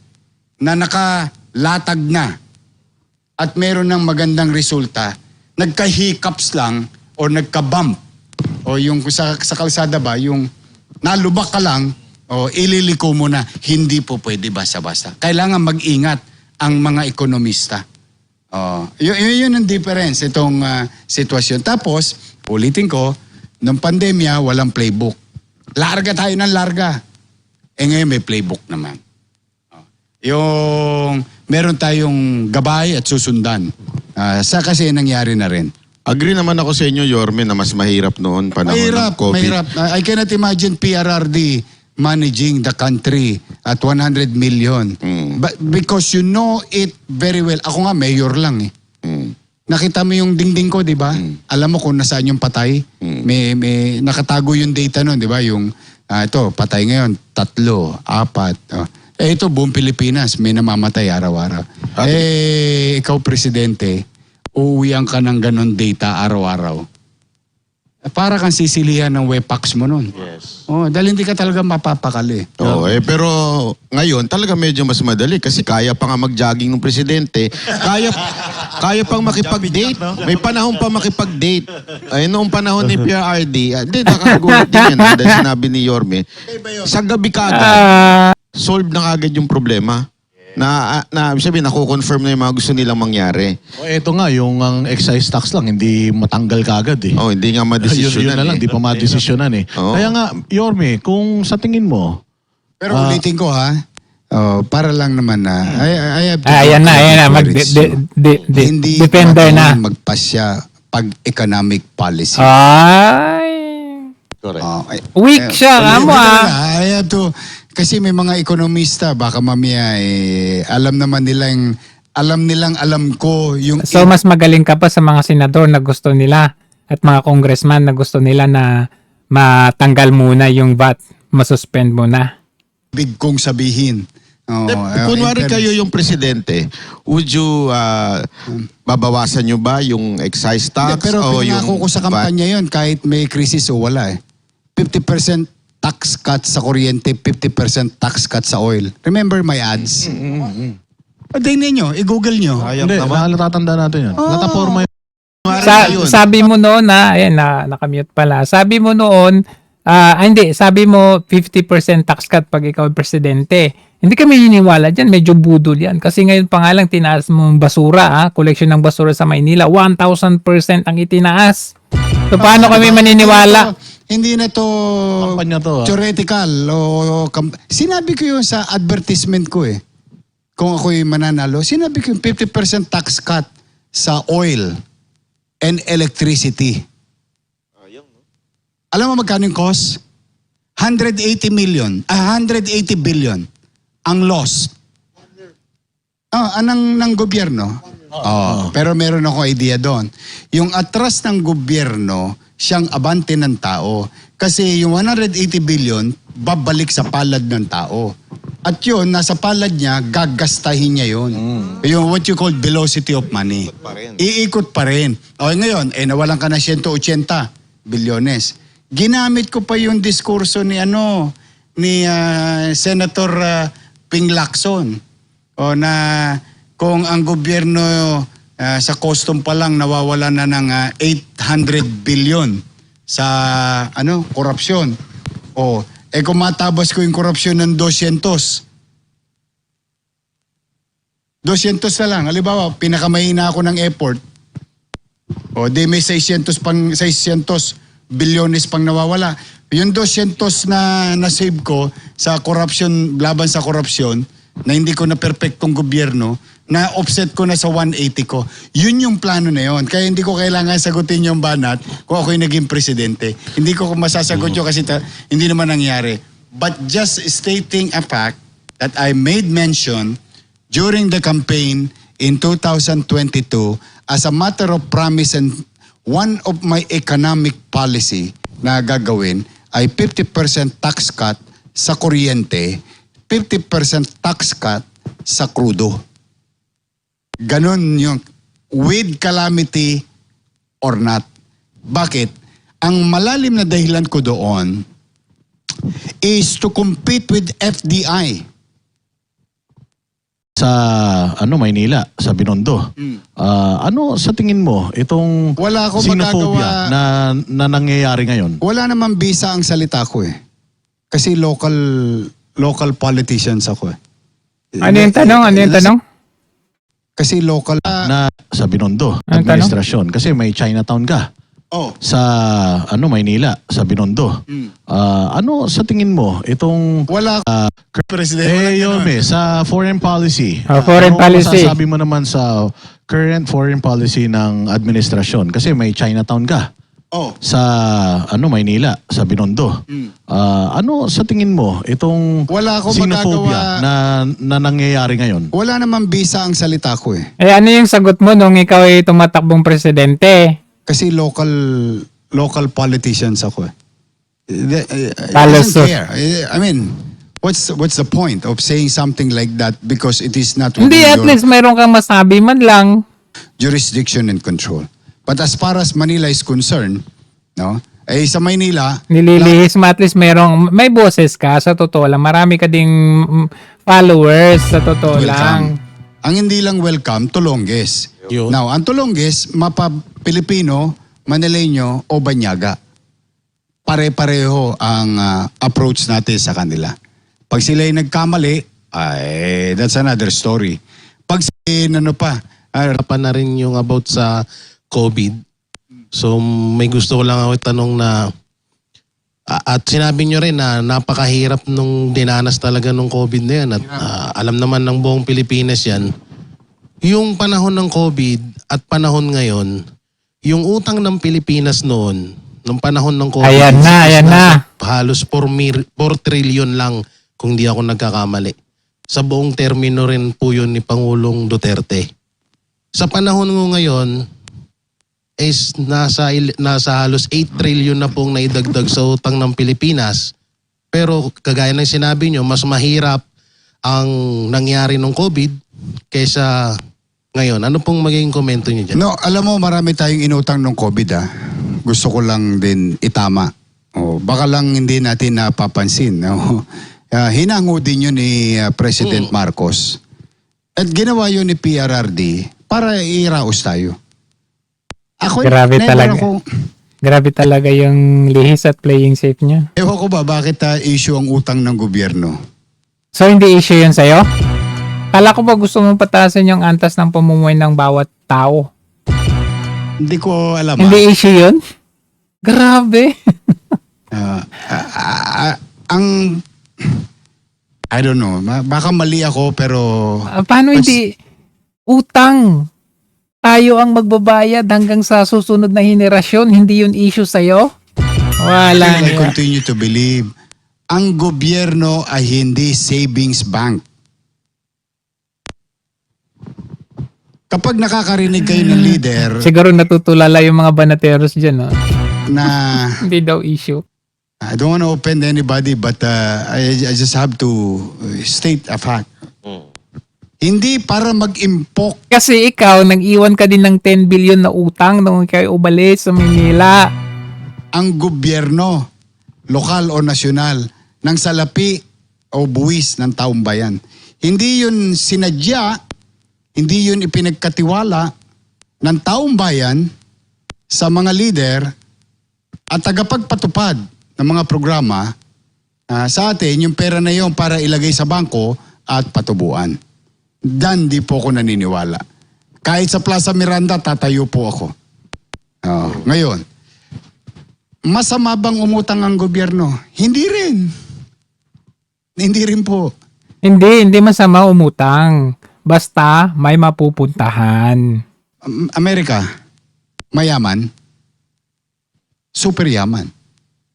na nakalatag na at meron ng magandang resulta, nagka-hiccups lang o nagka-bump o yung sa kalsada ba, yung nalubak ka lang o ililiko mo na, hindi po pwede basta-basta. Kailangan mag-ingat ang mga ekonomista. Yun ang difference itong sitwasyon. Tapos, ulitin ko, nung pandemya, walang playbook. Larga tayo ng larga. Ngayon may playbook naman. Yung meron tayong gabay at susundan. Kasi nangyari na rin. Agree naman ako sa inyo, Yorme, na mas mahirap noon panahon ng COVID. Mahirap. I cannot imagine PRRD managing the country at 100 million. But because you know it very well. Ako nga, mayor lang eh. Nakita mo yung dingding ko, di ba? Alam mo kung nasaan yung patay. May nakatago yung data nun, di ba? Yung, ito, patay ngayon, 3, 4. Ito, buong Pilipinas, may namamatay araw-araw. Ikaw, presidente, uuwian ka ng ganon data araw-araw. Para kang sisilihan ng wepax mo nun. Yes. Dahil hindi ka talaga mapapakali. Pero ngayon talaga medyo mas madali kasi kaya pa nga mag-jogging ng presidente. Kaya pang makipag-date. May panahon pa makipag-date. Noong panahon ni PRRD, hindi, nakagulat din yan. Dahil sinabi ni Yorme, sa gabi kagad, solve na kagad yung problema. Na sabihin, nako-confirm na yung mga gusto nilang mangyari. Ito nga, yung ang excise tax lang, hindi matanggal kagad eh. Hindi nga madesisyonan Yun na lang, di pa madesisyonan eh. Kaya nga, Yorme, kung sa tingin mo, Pero ulitin ko ha, para lang naman na, I have to Ayan na. hindi Defender na. magpasya pag-economic policy. Ay. Weak siya, amo I have to, kasi may mga ekonomista, baka mamaya alam nilang ko yung... So mas magaling ka pa sa mga senador na gusto nila at mga congressman na gusto nila na matanggal muna yung VAT, masuspend muna. big kong sabihin. Kunwari kayo yung presidente, would you babawasan nyo ba yung excise tax? Hindi, pero pinangako ko sa kampanya yun, kahit may krisis o wala 50% tax cut sa kuryente, 50% tax cut sa oil. Remember my ads? Tingnan nyo, i-google nyo. hindi, natatanda natin yun. Nataporma yun. Sabi mo noon nakamute pala. Sabi mo noon, sabi mo 50% tax cut pag ikaw presidente. Hindi kami niniwala dyan, medyo budol yan. Kasi ngayon pa nga lang tinaas mo basura, collection ng basura sa Maynila, 1,000% ang itinaas. So paano kami maniniwala? Hindi na to Kampanya to, theoretical. Sinabi ko yun sa advertisement ko Kung ako'y mananalo, sinabi ko yung 50% tax cut sa oil and electricity. Alam mo magkano yung cost? 180 billion ang loss. Ng gobyerno. Pero meron ako idea doon. Yung atras ng gobyerno, siyang abante ng tao. Kasi yung 180 billion, babalik sa palad ng tao. At yun, nasa palad niya, gagastahin niya yun. Yung what you call velocity of money. Iikot pa rin. Ngayon, nawalan ka na 180 bilyones. Ginamit ko pa yung diskurso ni Senator Ping Lacson. Na kung ang gobyerno sa custom pa lang nawawala na ng 800 billion sa korupsyon. Kung matabas ko yung korupsyon ng 200 na lang. Halimbawa, pinakamahina ako ng airport. May 600 bilyones pang nawawala. Yung 200 na na-save ko sa korupsyon, laban sa korupsyon, na hindi ko na perfectong gobyerno, na offset ko na sa 180 ko. Yun yung plano na yun. Kaya hindi ko kailangan sagutin yung banat kung ako'y naging presidente. Hindi ko masasagot yun kasi hindi naman nangyari. But just stating a fact that I made mention during the campaign in 2022 as a matter of promise and one of my economic policy na gagawin ay 50% tax cut sa kuryente, 50% tax cut sa krudo. Ganon yung with calamity or not. Bakit? Ang malalim na dahilan ko doon is to compete with FDI. Sa Maynila, sa Binondo. Ano sa tingin mo itong Wala akong xenophobia magagawa. na nangyayari ngayon? Wala naman bisa ang salita ko eh. Kasi local politicians ako eh. Ano yung tanong? Ano yung tanong? Kasi local. Na sa Binondo, Anong administrasyon. Kasi may Chinatown ka. Oh. Sa Maynila, sa Binondo. Ano sa tingin mo itong Wala presidente. Yorme, sa foreign policy. Foreign ano policy. masasabi mo naman sa current foreign policy ng administrasyon? Kasi may Chinatown ka. Oh. Sa Maynila, sa Binondo. Ano sa tingin mo itong Wala akong xenophobia na nangyayari ngayon? Wala naman bisa ang salita ko eh. Eh ano yung sagot mo nung ikaw ay tumatakbong presidente? Kasi local politicians ako eh. It Palusot. doesn't care. I mean, what's the point of saying something like that because it is not within Hindi, at your least mayroon kang masabi man lang. jurisdiction and control. But as far as Manila is concerned, no? Eh sa Maynila, Nililihis mo, at least may boses ka, sa totoo lang. Marami ka ding followers, sa totoo lang. welcome. Ang hindi lang welcome, Tolonges. Yun. Now, ang Tolonges, Pilipino, Manileño o Banyaga. Pare-pareho ang approach natin sa kanila. Pag sila ay nagkamali, ay that's another story. Pag Harapan na rin yung about sa COVID. So may gusto ko lang ako tanong na at sinabi nyo rin na napakahirap nung dinanas talaga nung COVID na yan at alam naman ng buong Pilipinas yan. Yung panahon ng COVID at panahon ngayon, yung utang ng Pilipinas noon, nung panahon ng COVID, Ayan na. halos 4 trillion lang kung di ako nagkakamali. Sa buong termino rin po yun ni Pangulong Duterte. Sa panahon mo ngayon, is nasa halos 8 trillion na pong naidagdag sa utang ng Pilipinas. Pero kagaya ng sinabi nyo, mas mahirap ang nangyari ng COVID kaysa ngayon. Ano pong magiging komento nyo dyan? No, alam mo, marami tayong inutang ng COVID Gusto ko lang din itama. Baka lang hindi natin napapansin. No? Hinango din yun ni President Marcos. At ginawa yun ni PRRD para iraos tayo. Grabe talaga. Grabe talaga yung lihis at playing safe niya. Ewan ko ba bakit issue ang utang ng gobyerno? So hindi issue yun sa'yo? Kala ko ba gusto mong patasin yung antas ng pamumuhay ng bawat tao? Hindi ko alam. Hindi issue yun? Grabe. I don't know. Baka mali ako pero Paano hindi utang? Tayo ang magbabayad hanggang sa susunod na henerasyon. Hindi yun issue sa'yo? Wala I niya. continue to believe ang gobyerno ay hindi savings bank. Kapag nakakarinig kayo ng leader Siguro natutulala yung mga banateros dyan. No? na Hindi daw issue. I don't want to offend anybody but I just have to state a fact. Hindi para mag-impok. Kasi ikaw, nag-iwan ka din ng 10 billion na utang nung ikaw umalis sa Manila. Ang gobyerno, lokal o nasyonal, ng salapi o buwis ng taong bayan. Hindi yun sinadya, hindi yun ipinagkatiwala ng taong bayan sa mga leader at tagapagpatupad ng mga programa sa atin, yung pera na yun para ilagay sa bangko at patubuan. Dan di po ako naniniwala. Kahit sa Plaza Miranda, tatayo po ako. Ngayon, masama bang umutang ang gobyerno? Hindi rin. Hindi rin po. Hindi masama umutang. Basta may mapupuntahan. Amerika, mayaman. Super yaman.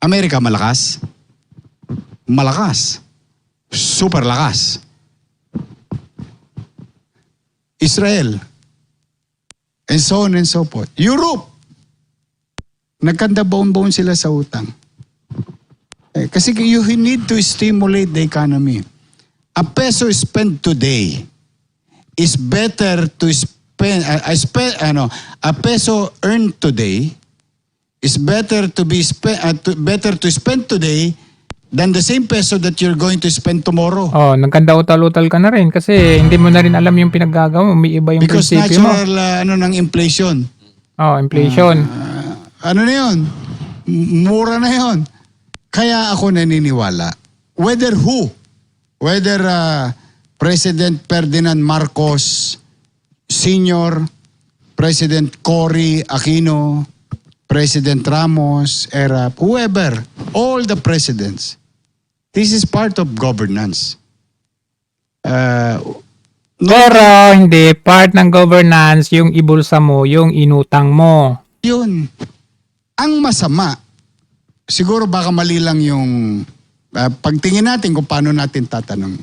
Amerika, malakas. Malakas. Super lakas. Israel. And so on and so forth. Europe. Nagkanda baon-baon sila sa utang. Kasi you need to stimulate the economy. A peso spent today is better to spend, a peso earned today is better to be spent, better to spend today than the same peso that you're going to spend tomorrow. Oh, nagkanda-utal-utal ka na rin kasi hindi mo na rin alam yung pinaggagawa mo. May iba yung Because prinsipyo mo. natural, ng inflation. Oh, inflation. Ano na yun? Mura na yun. Kaya ako naniniwala, whether President Ferdinand Marcos Sr., President Cory Aquino, President Ramos, whoever, all the presidents, this is part of governance. Pero hindi, part ng governance yung ibulsa mo, yung inutang mo. Yun. Ang masama, siguro baka mali lang yung pagtingin natin kung paano natin tatanong.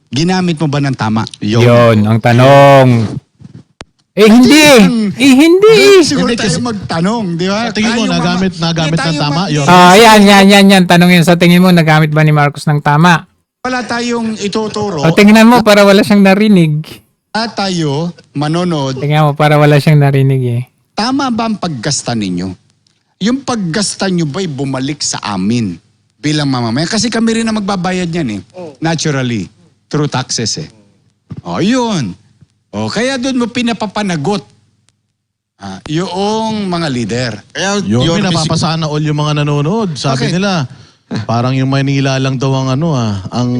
Ginamit mo ba ng tama? Yun, ang tanong. Hindi. Siguro tayo magtanong, di ba? Sa tingin mo, Tayo nagamit ng tama? Yun. Yan. Tanong yun. Sa tingin mo, nagamit ba ni Marcos ng tama? Wala tayong ituturo. O tingnan mo para wala siyang narinig. Wala tayo manonood. Tingnan mo para wala siyang narinig eh. Tama ba ang paggasta ninyo? Yung paggasta nyo ba'y bumalik sa amin bilang mamamayan? Kasi kami rin na magbabayad yan eh. Naturally. Through taxes eh. O, yun. O, kaya doon mo pinapapanagot yung mga leader. Kaya Yun, napapasana all yung mga nanonood. Sabi Okay. nila, parang yung Maynila lang daw ang ang...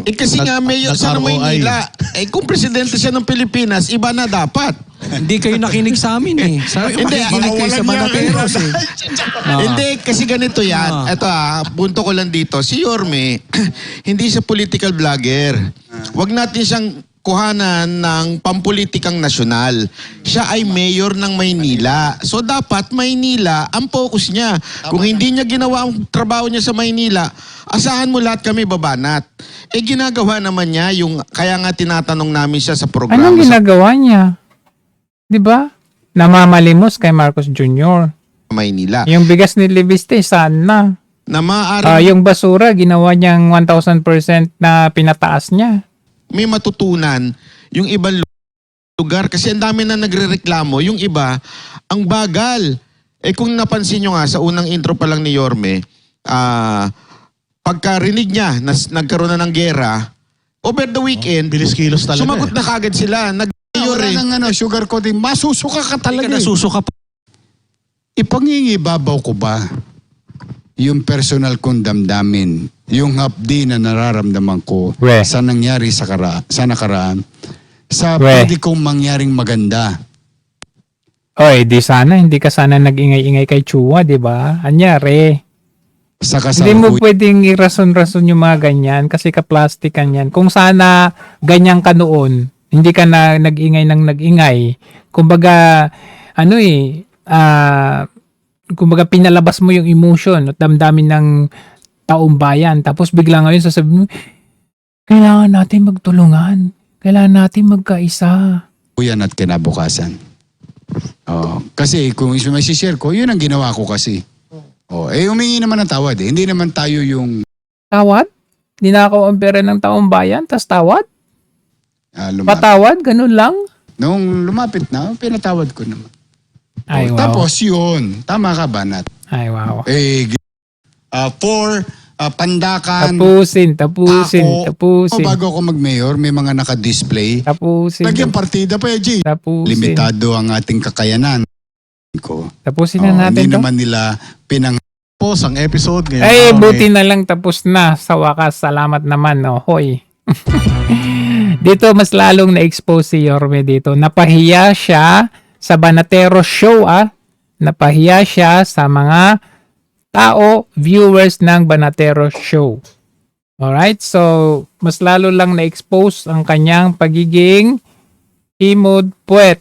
kasi nga mayor siya ng nag-ROI. Maynila. Kung presidente siya ng Pilipinas, iba na dapat. Hindi kayo nakinig sa amin eh. Hindi, Makikinig kayo sa Banateros eh. Hindi, kasi ganito yan. Ito punto ko lang dito. Si Yorme, hindi siya political vlogger. Huwag natin siyang kuhanan ng pampolitikang nasyonal. Siya ay mayor ng Maynila. So dapat Maynila ang focus niya. Kung hindi niya ginawa ang trabaho niya sa Maynila, asahan mo lahat kami babanat. Ginagawa naman niya yung, kaya nga tinatanong namin siya sa programa. Anong ginagawa niya? 'Di ba? Namamalimos kay Marcos Jr. sa Maynila. Yung bigas ni Libiste, saan na? Na maaari Yung basura, ginawa niyang 1,000% na pinataas niya. may matutunan yung ibang lugar kasi ang dami na nagrereklamo. Yung iba, ang bagal. Kung napansin nyo nga sa unang intro pa lang ni Yorme, pagkarinig niya na nagkaroon na ng gera, over the weekend, Bilis kilos talaga. sumagot na kagad sila. Wala nang sugar coating. Masusuka ka talaga. Nasusuka po. Ipangingibabaw ko ba yung personal kong damdamin, yung hapdi na nararamdaman ko We. sa nangyari sa nakaraan, sa We. pwede kong mangyaring maganda. Oy, di sana, hindi ka sana nag-ingay-ingay kay Chua, di ba? Anyari. Sa Hindi mo kasalukuyan. pwedeng irason-rason yung mga ganyan kasi ka-plastikan yan. Kung sana ganyan ka noon, hindi ka na nag-ingay ng nag-ingay. Kumbaga, kumbaga pinalabas mo yung emotion at damdamin ng taong bayan. Tapos bigla ngayon sasabihin mo, kailangan natin magtulungan. Kailangan natin magkaisa. Yan at kinabukasan. Kasi kung may share ko, yun ang ginawa ko kasi. Humingi naman ng tawad eh. Hindi naman tayo yung Tawad? Ninakaw ang pera ng taong bayan, tas tawad? lumapit. Patawad? Ganun lang? Nung lumapit na, pinatawad ko naman. Ay, wow. Tapos yun, tama ka Banat? Ay, wow. For Pandakan, Tapusin. bago ako mag-mayor, may mga naka-display. Tapusin. Nagyang partida pa G. Tapusin. Limitado ang ating kakayanan ko. Tapusin na natin Hindi to. naman nila Tapos ang episode ngayon. Ay, buti na lang tapos na. Sa wakas, salamat naman. Hoy. Dito, mas lalong na-expose si Yorme dito. Napahiya siya sa Banateros show, Napahiya siya sa mga tao, viewers ng Banateros show. Alright? So, mas lalo lang na-expose ang kanyang pagiging timid puwet.